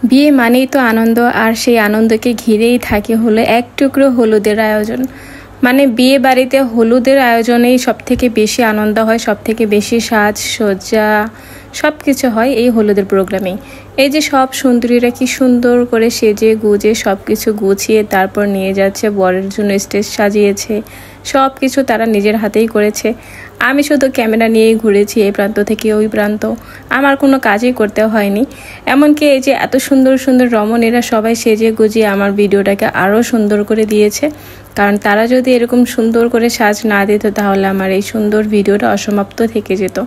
বিয়ে মানেই তো আনন্দ, আর সেই আনন্দকে ঘিরেই থাকে হলো এক টুকরো হলুদের আয়োজন। মানে বিয়ে বাড়িতে হলুদের আয়োজনেই সব থেকে বেশি আনন্দ হয়, সব থেকে বেশি সাজসজ্জা সব কিছু হয় এই হলুদের প্রোগ্রামেই। এই যে সব সুন্দরীরা কি সুন্দর করে সেজে গুজে সব কিছু গুছিয়ে তারপর নিয়ে যাচ্ছে, বরের জন্য স্টেজ সাজিয়েছে, সব কিছু তারা নিজের হাতেই করেছে। আমি শুধু ক্যামেরা নিয়েই ঘুরেছি এই প্রান্ত থেকে ওই প্রান্ত, আমার কোনো কাজই করতে হয়নি। এমনকি এই যে এত সুন্দর সুন্দর রমণীরা সবাই সেজে গুজিয়ে আমার ভিডিওটাকে আরও সুন্দর করে দিয়েছে, কারণ তারা যদি এরকম সুন্দর করে সাজ না দিত তাহলে আমার এই সুন্দর ভিডিওটা অসমাপ্ত থেকে যেত।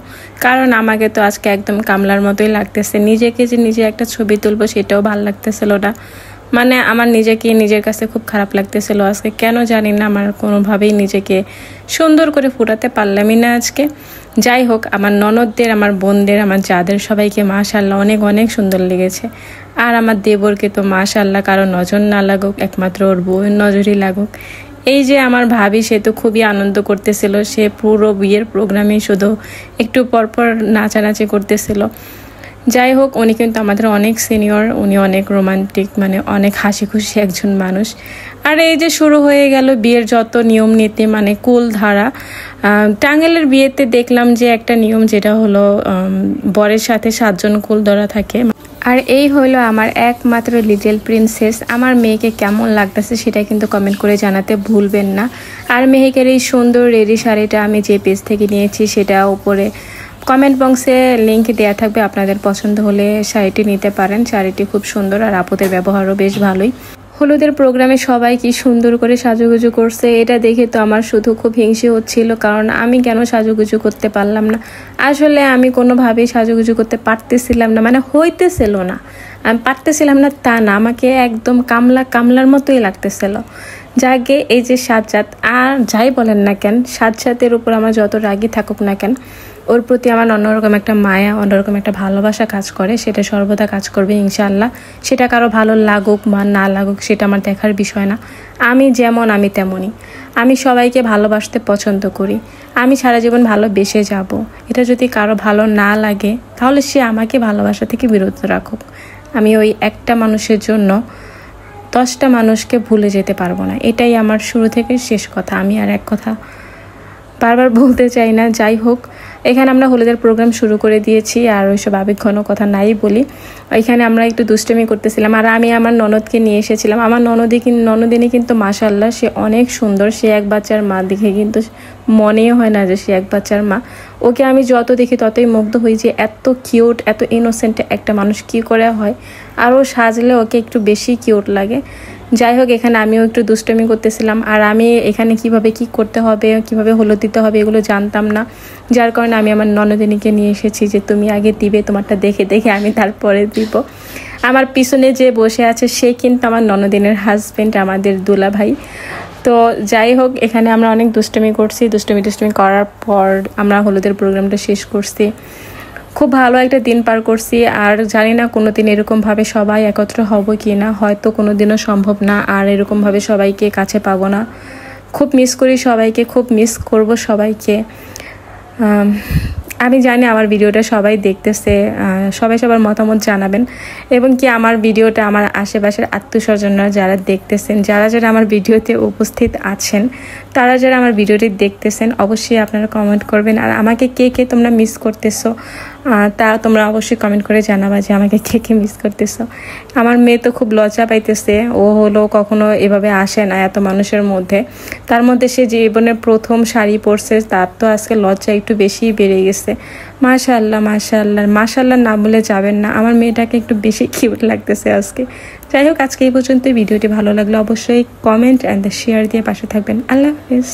কারণ আমাকে তো আজকে একদম কামলার মতোই লাগতেছে, নিজেকে যে নিজে একটা ছবি তুলবো সেটাও ভালো লাগতেছিল না। মানে আমার নিজেকে নিজের কাছে খুব খারাপ লাগতেছিল আজকে, কেন জানি না, আমার কোনোভাবেই নিজেকে সুন্দর করে ফুটাতে পারলামই না আজকে। যাই হোক, আমার ননদদের, আমার বোনদের, আমার যাদের সবাইকে মাশাআল্লাহ অনেক অনেক সুন্দর লেগেছে। আর আমার দেবরকে তো মাশাআল্লাহ কারো নজর না লাগুক, একমাত্র ওর বউয়ের নজরই লাগুক। এই যে আমার ভাবি, সে তো খুবই আনন্দ করতেছিল, সে পুরো বিয়ের প্রোগ্রামে শুধু একটু পরপর নাচানাচি করতেছিল। যাই হোক, উনি কিন্তু আমাদের অনেক সিনিয়র, উনি অনেক রোমান্টিক, মানে অনেক হাসি খুশি একজন মানুষ। আর এই যে শুরু হয়ে গেল বিয়ের যত নিয়ম নীতি, মানে কুল ধারা। টাঙ্গাইলের বিয়েতে দেখলাম যে একটা নিয়ম, যেটা হলো বরের সাথে 7 জন কুল ধরা থাকে। আর এই হলো আমার একমাত্র লিটল প্রিন্সেস। আমার মেয়েকে কেমন লাগতেছে সেটা কিন্তু কমেন্ট করে জানাতে ভুলবেন না। আর মেহেকের এই সুন্দর রেডি শাড়িটা আমি যে পেজ থেকে নিয়েছি সেটা উপরে কমেন্ট বক্সে লিঙ্ক দেওয়া থাকবে, আপনাদের পছন্দ হলে শাড়িটি নিতে পারেন। শাড়িটি খুব সুন্দর আর আপুদের ব্যবহারও বেশ ভালোই। হলুদের প্রোগ্রামে সবাই কি সুন্দর করে সাজুগুজু করছে, এটা দেখে তো আমার শুধু খুব হিংসে হচ্ছিল, কারণ আমি কেন সাজুগুজু করতে পারলাম না। আসলে আমি কোনোভাবেই সাজুগুজু করতে পারতেছিলাম না, মানে হইতেছিল না, আমি পারতেছিলাম না তা না, আমাকে একদম কামলার মতোই লাগতেছিল। যাকে এই যে সাজ্জাদ, আর যাই বলেন না কেন, সাজ্জাদের উপর আমার যত রাগই থাকুক না কেন, ওর প্রতি আমার অন্যরকম একটা মায়া, অন্যরকম একটা ভালোবাসা কাজ করে, সেটা সর্বদা কাজ করবে ইনশাআল্লাহ। সেটা কারো ভালো লাগুক বা না লাগুক সেটা আমার দেখার বিষয় না। আমি যেমন আমি তেমনই, আমি সবাইকে ভালোবাসতে পছন্দ করি, আমি সারা জীবন ভালোবেসে যাব। এটা যদি কারো ভালো না লাগে তাহলে সে আমাকে ভালোবাসা থেকে বিরত রাখুক। আমি ওই একটা মানুষের জন্য 10টা মানুষকে ভুলে যেতে পারবো না, এটাই আমার শুরু থেকে শেষ কথা। আমি আর এক কথা বারবার বলতে চাই না। যাই হোক, এখানে আমরা হলুদের প্রোগ্রাম শুরু করে দিয়েছি, আর ওইসব আবেগঘন কথা নাই বলি। এখানে আমরা একটু দুষ্টমি করতেছিলাম, আর আমি আমার ননদকে নিয়ে এসেছিলাম। আমার ননদিনী কিন্তু মাশাআল্লাহ সে অনেক সুন্দর, সে এক বাচ্চার মা, দেখে কিন্তু মনেই হয় না যে সে এক বাচ্চার মা। ওকে আমি যত দেখি ততই মুগ্ধ হই যে এত কিউট, এত ইনোসেন্ট একটা মানুষ কি করে হয়। আর ও সাজলে ওকে একটু বেশি কিউট লাগে। যাই হোক, এখানে আমিও একটু দুষ্টমি করতেছিলাম, আর আমি এখানে কিভাবে কি করতে হবে, কিভাবে হলুদ দিতে হবে এগুলো জানতাম না, যার কারণে আমি আমার ননদিনীকে নিয়ে এসেছি যে তুমি আগে দিবে, তোমারটা দেখে দেখে আমি তারপরে দিব। আমার পিছনে যে বসে আছে সে কিন্তু আমার ননদিনের হাজব্যান্ড, আমাদের দুলা ভাই। তো যাই হোক, এখানে আমরা অনেক দুষ্টমি করছি, দুষ্টমি করার পর আমরা হলুদের প্রোগ্রামটা শেষ করছি। খুব ভালো একটা দিন পার করছি, আর জানি না কোনো দিন এরকমভাবে সবাই একত্র হব কি না, হয়তো কোনো দিনও সম্ভব না, আর এরকমভাবে সবাইকে কাছে পাবো না। খুব মিস করি সবাইকে, খুব মিস করব সবাইকে। আমি জানি আমার ভিডিওটা সবাই দেখতেছে, সবাই সবার মতামত জানাবেন, এবং কি আমার ভিডিওটা আমার আশেপাশের আত্মীয়স্বজনরা যারা দেখতেছেন, যারা আমার ভিডিওতে উপস্থিত আছেন, তারা যারা আমার ভিডিওটি দেখতেছেন, অবশ্যই আপনারা কমেন্ট করবেন। আর আমাকে কে কে তোমরা মিস করতেছো তা তোমরা অবশ্যই কমেন্ট করে জানাবা যে আমাকে কে কে মিস করতেছো। আমার মেয়ে তো খুব লজ্জা পাইতেছে, ও হলো কখনো এভাবে আসে না এত মানুষের মধ্যে, তার মধ্যে সে জীবনের প্রথম শাড়ি পরছে, তার তো আজকে লজ্জা একটু বেশিই বেড়ে গেছে। মাশাআল্লাহ মাশাআল্লাহ মাশাআল্লাহ না বলে যাবেন না, আমার মেয়েটাকে একটু বেশি কিউট লাগতেছে আজকে। যাই হোক, আজকে এই পর্যন্ত। ভিডিওটি ভালো লাগলে অবশ্যই কমেন্ট অ্যান্ড শেয়ার দিয়ে পাশে থাকবেন। আল্লাহ হাফেজ।